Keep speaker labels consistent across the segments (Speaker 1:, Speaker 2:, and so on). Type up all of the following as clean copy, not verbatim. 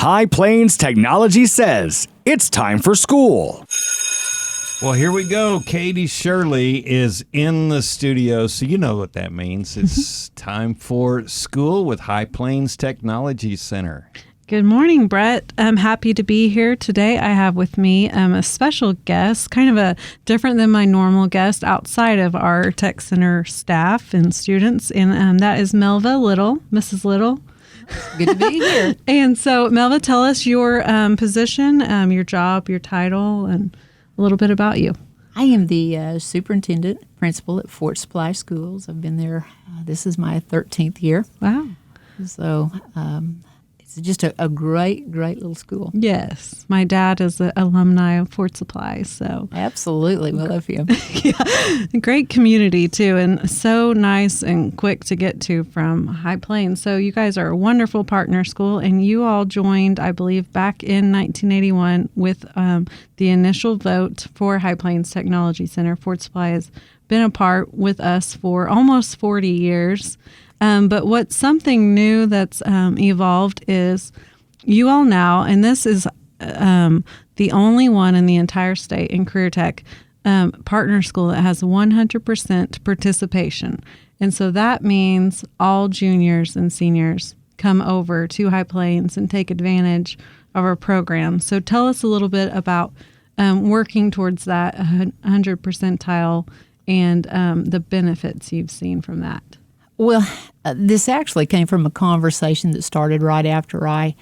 Speaker 1: High Plains Technology says it's time for school.
Speaker 2: Well, here we go. Katie Shirley is in the studio, so you know what that means. It's time for school with High Plains Technology Center.
Speaker 3: Good morning, Brett. I'm happy to be here today. I have with me a special guest, kind of a different than my normal guest outside of our Tech Center staff and students, and that is Melva Little, Mrs. Little.
Speaker 4: Good to be here.
Speaker 3: And so, Melva, tell us your position, your job, your title, and a little bit about you.
Speaker 4: I am the superintendent principal at Fort Supply Schools. I've been there, this is my 13th year.
Speaker 3: Wow.
Speaker 4: So it's just a great little school.
Speaker 3: Yes. My dad is an alumni of Fort Supply, so.
Speaker 4: Absolutely. We love you.
Speaker 3: Yeah. Great community, too, and so nice and quick to get to from High Plains. So you guys are a wonderful partner school, and you all joined, I believe, back in 1981 with the initial vote for High Plains Technology Center. Fort Supply has been a part with us for almost 40 years. But what's something new that's evolved is you all now, and this is the only one in the entire state in Career Tech partner school that has 100% participation. And so that means all juniors and seniors come over to High Plains and take advantage of our program. So tell us a little bit about working towards that 100 percentile and the benefits you've seen from that.
Speaker 4: Well, this actually came from a conversation that started right after I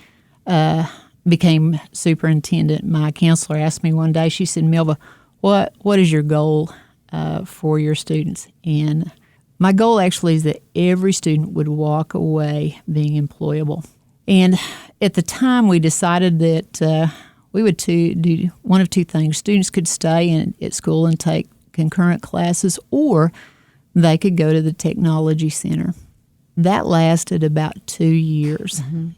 Speaker 4: became superintendent. My counselor asked me one day, she said, Melva, what is your goal for your students? And my goal actually is that every student would walk away being employable. And at the time, we decided that we would do one of two things. Students could stay at school and take concurrent classes, or they could go to the Technology Center. That lasted about 2 years. Mm-hmm.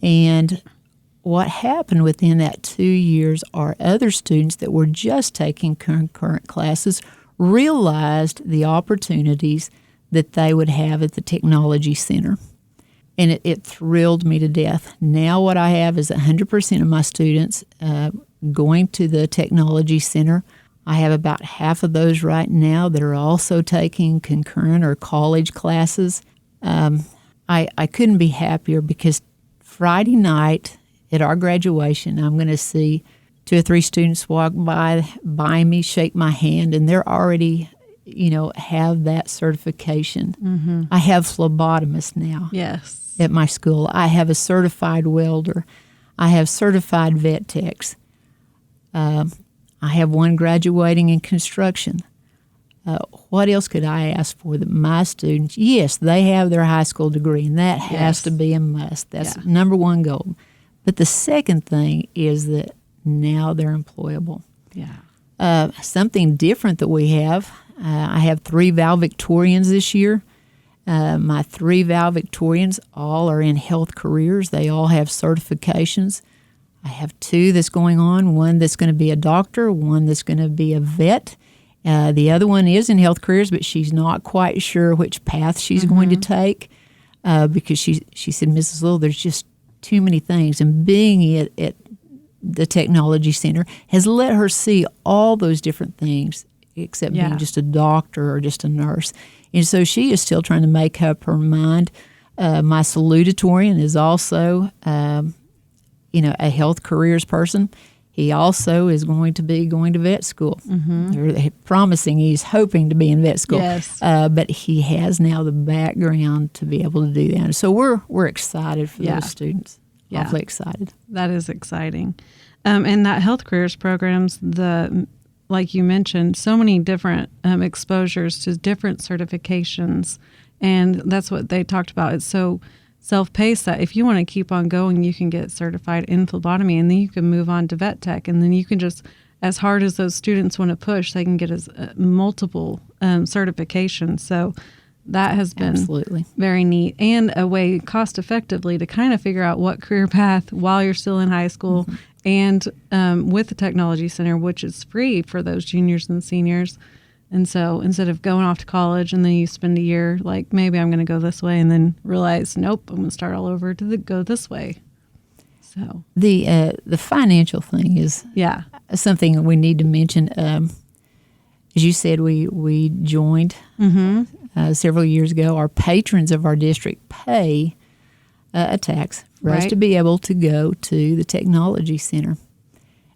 Speaker 4: And what happened within that 2 years are other students that were just taking concurrent classes realized the opportunities that they would have at the Technology Center. And it thrilled me to death. Now what I have is 100% of my students going to the Technology Center. I have about half of those right now that are also taking concurrent or college classes. I couldn't be happier because Friday night at our graduation, I'm going to see 2 or 3 students walk by me, shake my hand, and they're already, have that certification. Mm-hmm. I have phlebotomists now.
Speaker 3: Yes.
Speaker 4: At my school. I have a certified welder. I have certified vet techs. I have one graduating in construction. What else could I ask for that my students, yes, they have their high school degree, and that has to be a must. That's number one goal. But the second thing is that now they're employable.
Speaker 3: Yeah.
Speaker 4: Something different that we have, I have 3 valedictorians this year. My 3 valedictorians all are in health careers. They all have certifications. I have 2 that's going on, one that's going to be a doctor, one that's going to be a vet. The other one is in health careers, but she's not quite sure which path she's going to take because she said, Mrs. Little, there's just too many things. And being at the Technology Center has let her see all those different things except being just a doctor or just a nurse. And so she is still trying to make up her mind. My salutatorian is also a health careers person. He also is going to be going to vet school. Mm-hmm. They're promising he's hoping to be in vet school.
Speaker 3: Yes.
Speaker 4: But he has now the background to be able to do that. So we're excited for those students.
Speaker 3: Yeah.
Speaker 4: Awfully excited.
Speaker 3: That is exciting. And that health careers programs, like you mentioned, so many different exposures to different certifications. And that's what they talked about. It's so self-paced that if you want to keep on going, you can get certified in phlebotomy, and then you can move on to vet tech, and then you can just, as hard as those students want to push, they can get as multiple certifications. So that has been very neat and a way cost effectively to kind of figure out what career path while you're still in high school and with the Technology Center, which is free for those juniors and seniors. And so instead of going off to college and then you spend a year like, maybe I'm going to go this way, and then realize, nope, I'm going to start all over to go this way. So
Speaker 4: The financial thing is
Speaker 3: yeah,
Speaker 4: something we need to mention. As you said, we joined several years ago. Our patrons of our district pay a tax for us
Speaker 3: Right.
Speaker 4: to be able to go to the technology center.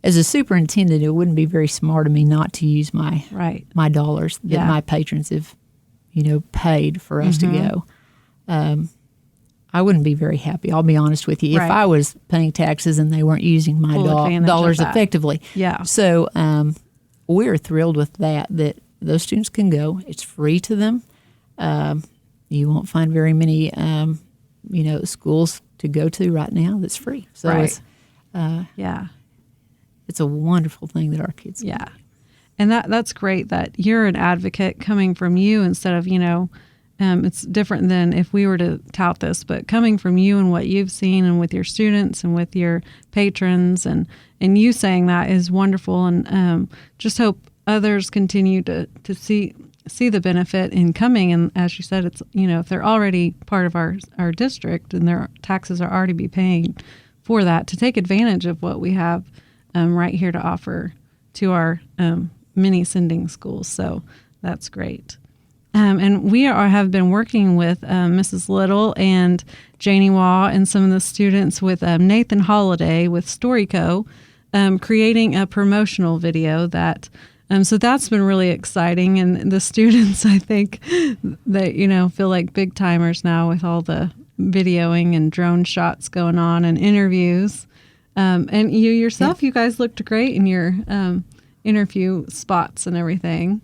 Speaker 4: As a superintendent, it wouldn't be very smart of me not to use my
Speaker 3: right.
Speaker 4: dollars that
Speaker 3: Yeah.
Speaker 4: my patrons have, paid for us to go. I wouldn't be very happy. I'll be honest with you.
Speaker 3: Right.
Speaker 4: If I was paying taxes and they weren't using my
Speaker 3: Full advantage of
Speaker 4: dollars
Speaker 3: that.
Speaker 4: effectively.
Speaker 3: Yeah.
Speaker 4: So we're thrilled with that those students can go. It's free to them. You won't find very many, schools to go to right now that's free. So
Speaker 3: Right. Yeah.
Speaker 4: it's a wonderful thing that our kids can
Speaker 3: Yeah. And that's great that you're an advocate coming from you instead of, it's different than if we were to tout this, but coming from you and what you've seen and with your students and with your patrons and you saying that is wonderful. And just hope others continue to see the benefit in coming. And as you said, it's, if they're already part of our district and their taxes are already be paying for that, to take advantage of what we have right here to offer to our many sending schools. So that's great. And we have been working with Mrs. Little and Janie Waugh and some of the students with Nathan Holliday with StoryCo, creating a promotional video that. So that's been really exciting, and the students, I think, that feel like big timers now with all the videoing and drone shots going on and interviews. And you yourself, you guys looked great in your interview spots and everything.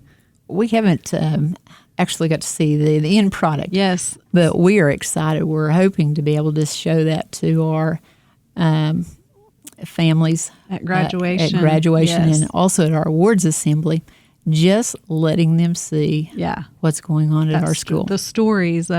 Speaker 4: We haven't actually got to see the end product.
Speaker 3: Yes.
Speaker 4: But we are excited. We're hoping to be able to show that to our families
Speaker 3: At graduation.
Speaker 4: And also at our awards assembly, just letting them see what's going on at our school.
Speaker 3: The stories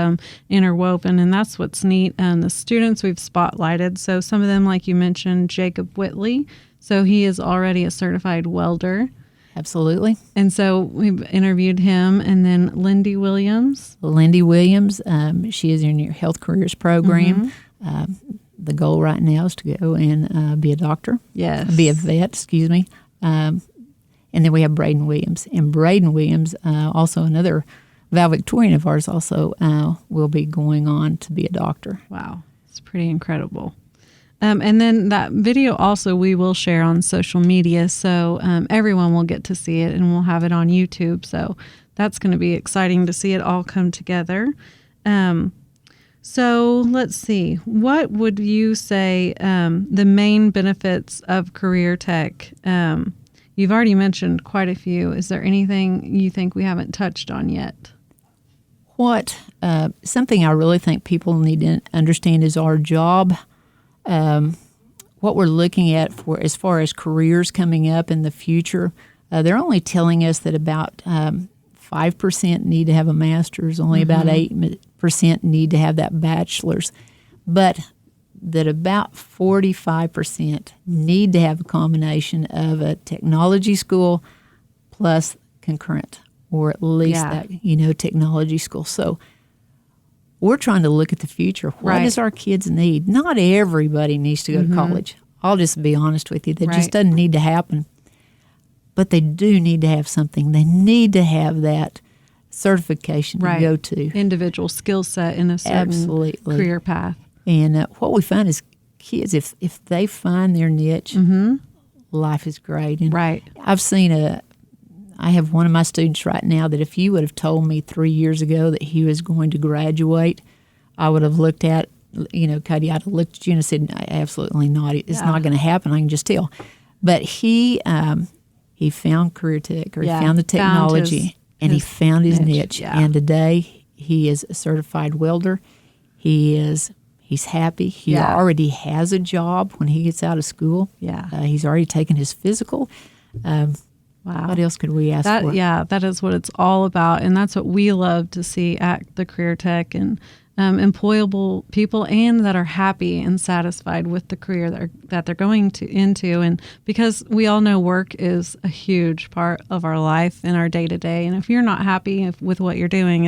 Speaker 3: interwoven, and that's what's neat. The students we've spotlighted, so some of them, like you mentioned, Jacob Whitley, so he is already a certified welder.
Speaker 4: Absolutely.
Speaker 3: And so we've interviewed him, and then Lindy Williams.
Speaker 4: Lindy Williams, she is in your health careers program. The goal right now is to go and be a doctor.
Speaker 3: Yes.
Speaker 4: Be a vet, excuse me. And then we have Braden Williams. And Braden Williams, also another valedictorian of ours, also will be going on to be a doctor.
Speaker 3: Wow. It's pretty incredible. And then that video also we will share on social media, so everyone will get to see it, and we'll have it on YouTube. So that's going to be exciting to see it all come together. So let's see. What would you say the main benefits of career tech? You've already mentioned quite a few. Is there anything you think we haven't touched on yet?
Speaker 4: Something I really think people need to understand is our job. What we're looking at for as far as careers coming up in the future, they're only telling us that about 5% need to have a master's, only about 8% need to have that bachelor's, but that about 45% need to have a combination of a technology school plus concurrent, or at least that technology school. So we're trying to look at the future. What does our kids need? Not everybody needs to go to college. I'll just be honest with you. That just doesn't need to happen. But they do need to have something. They need to have that certification to go to.
Speaker 3: Individual skill set in a certain career path.
Speaker 4: And what we find is kids, if they find their niche, life is great. And I've seen I have one of my students right now that if you would have told me 3 years ago that he was going to graduate, I would have looked at, Cody, I'd have looked at you and said, absolutely not. It's not going to happen. I can just tell. But he found career tech, or he found the technology, and he found his niche.
Speaker 3: Yeah.
Speaker 4: And today he is a certified welder. He's happy. He already has a job when he gets out of school. Yeah. He's already taken his physical.
Speaker 3: Wow.
Speaker 4: What else could we ask for?
Speaker 3: Yeah, that is what it's all about. And that's what we love to see at the Career Tech, and employable people, and that are happy and satisfied with the career that they're going into. And because we all know work is a huge part of our life and our day to day. And if you're not happy with what you're doing,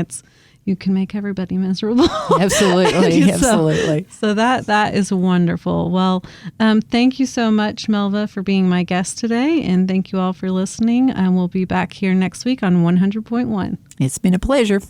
Speaker 3: you can make everybody miserable.
Speaker 4: Absolutely, absolutely.
Speaker 3: So that is wonderful. Well, thank you so much, Melva, for being my guest today, and thank you all for listening. And we'll be back here next week on 100.1.
Speaker 4: It's been a pleasure.